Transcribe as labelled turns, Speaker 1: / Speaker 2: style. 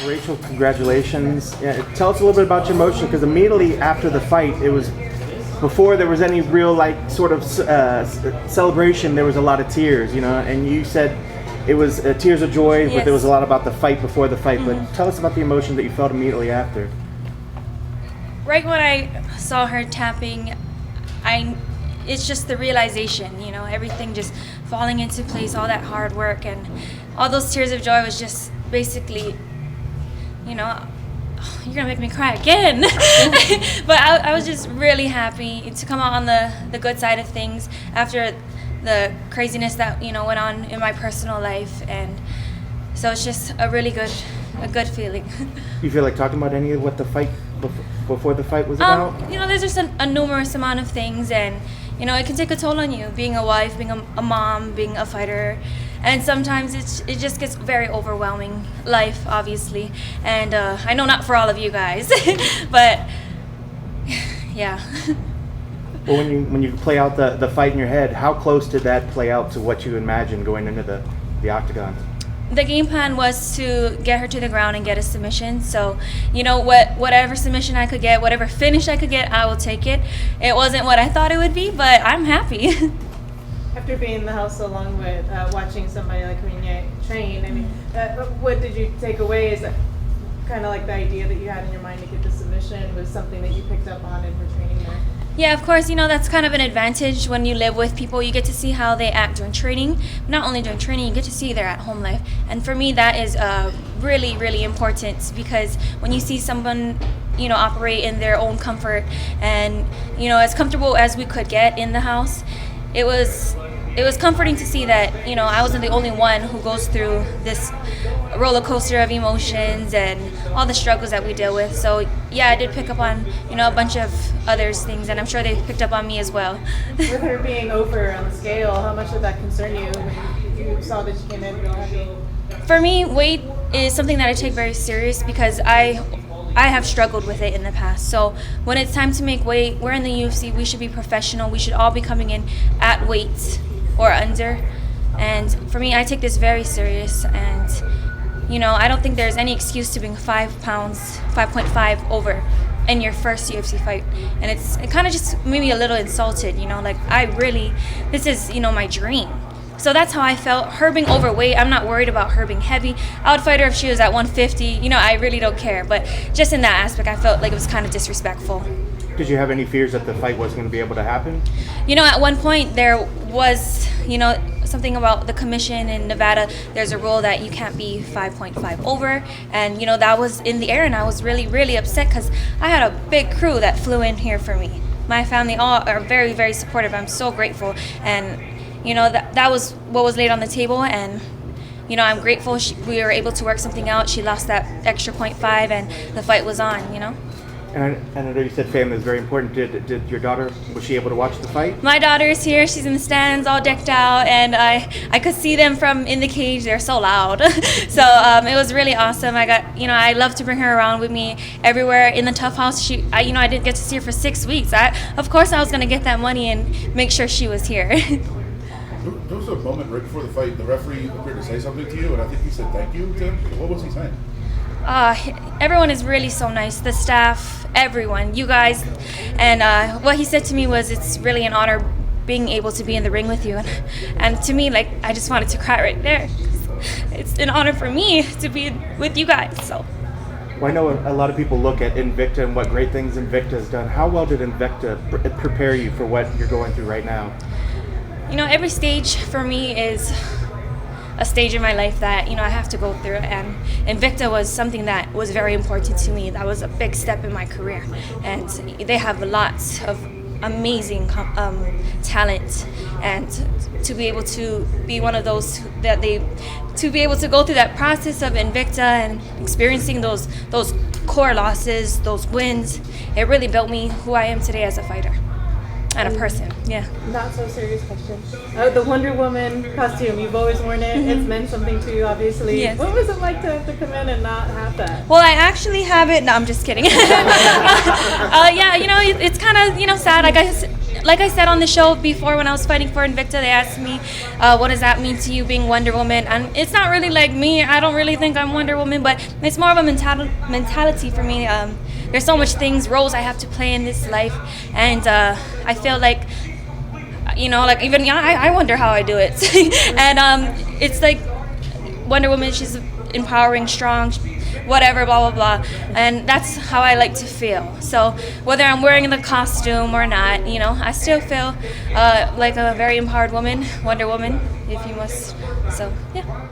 Speaker 1: Rachel, congratulations. Yeah, tell us a little bit about your emotion, because immediately after the fight, it was before there was any real sort of celebration. There was a lot of tears, and you said it was tears of joy, yes. But there was a lot about the fight before the fight. Mm-hmm. But tell us about the emotion that you felt immediately after.
Speaker 2: Right when I saw her tapping, it's just the realization, everything just falling into place, all that hard work, and all those tears of joy was just basically, you're gonna make me cry again. But I was just really happy to come out on the good side of things after the craziness that went on in my personal life, and so it's just a really good feeling.
Speaker 1: You feel like talking about any of what the fight before the fight was about?
Speaker 2: There's just a numerous amount of things, and it can take a toll on you, being a wife, being a mom, being a fighter, and sometimes it just gets very overwhelming. Life, obviously, and I know not for all of you guys, but yeah.
Speaker 1: Well, when you play out the fight in your head, how close did that play out to what you imagined going into the octagon?
Speaker 2: The game plan was to get her to the ground and get a submission. So, whatever submission I could get, whatever finish I could get, I will take it. It wasn't what I thought it would be, but I'm happy.
Speaker 3: After being in the house so long with watching somebody like Renee train, what did you take away? Is that kind of like the idea that you had in your mind to get the submission was something that you picked up on in her training there?
Speaker 2: Yeah, of course, that's kind of an advantage when you live with people. You get to see how they act during training. Not only during training, you get to see their at-home life. And for me, that is really, really important, because when you see someone, operate in their own comfort and, as comfortable as we could get in the house, it was comforting to see that, I wasn't the only one who goes through this roller coaster of emotions and all the struggles that we deal with. So yeah, I did pick up on, a bunch of others things, and I'm sure they picked up on me as well.
Speaker 3: With her being over on the scale, how much did that concern you when you saw that she came in real heavy?
Speaker 2: For me, weight is something that I take very serious, because I have struggled with it in the past. So when it's time to make weight, we're in the UFC, we should be professional. We should all be coming in at weight or under. And for me, I take this very serious, and I don't think there's any excuse to being 5 pounds, 5.5 over in your first UFC fight. And it kind of just made me a little insulted, this is, my dream. So that's how I felt. Her being overweight, I'm not worried about her being heavy. I would fight her if she was at 150. I really don't care. But just in that aspect, I felt like it was kind of disrespectful.
Speaker 1: Did you have any fears that the fight wasn't going to be able to happen?
Speaker 2: At one point there was, something about the commission in Nevada. There's a rule that you can't be 5.5 over. And, that was in the air, and I was really, really upset, because I had a big crew that flew in here for me. My family all are very, very supportive. I'm so grateful. And, that was what was laid on the table, and I'm grateful we were able to work something out. She lost that extra 0.5, and the fight was on,
Speaker 1: And I know you said family is very important. Did your daughter, was she able to watch the fight?
Speaker 2: My daughter is here. She's in the stands, all decked out, and I could see them from in the cage. They're so loud. So it was really awesome. I love to bring her around with me everywhere in the Tough House. I didn't get to see her for 6 weeks. Of course I was going to get that money and make sure she was here.
Speaker 4: There was a moment right before the fight, the referee appeared to say something to you, and I think he said thank you to him. What was he saying?
Speaker 2: Everyone is really so nice. The staff, everyone, you guys. And what he said to me was, it's really an honor being able to be in the ring with you. And to me, I just wanted to cry right there. It's an honor for me to be with you guys. So.
Speaker 1: Well, I know a lot of people look at Invicta and what great things Invicta has done. How well did Invicta prepare you for what you're going through right now?
Speaker 2: Every stage for me is a stage in my life that, I have to go through. And Invicta was something that was very important to me. That was a big step in my career. And they have lots of amazing talent. And to be able to be one of those to be able to go through that process of Invicta and experiencing those core losses, those wins, it really built me who I am today as a fighter. And a person, yeah.
Speaker 3: Not so serious question. The Wonder Woman costume, you've always worn it. Mm-hmm. It's meant something to you, obviously.
Speaker 2: Yes.
Speaker 3: What was it like to come in and not have that?
Speaker 2: Well, I actually have it. No, I'm just kidding. Yeah, it's kind of, sad. I guess like I said on the show before, when I was fighting for Invicta, they asked me, what does that mean to you being Wonder Woman? And it's not really like me. I don't really think I'm Wonder Woman, but it's more of a mentality for me. There's so much roles I have to play in this life, and I feel like, like even I wonder how I do it. And it's like Wonder Woman, she's empowering, strong, whatever, blah, blah, blah. And that's how I like to feel. So whether I'm wearing the costume or not, I still feel like a very empowered woman, Wonder Woman, if you must. So, yeah.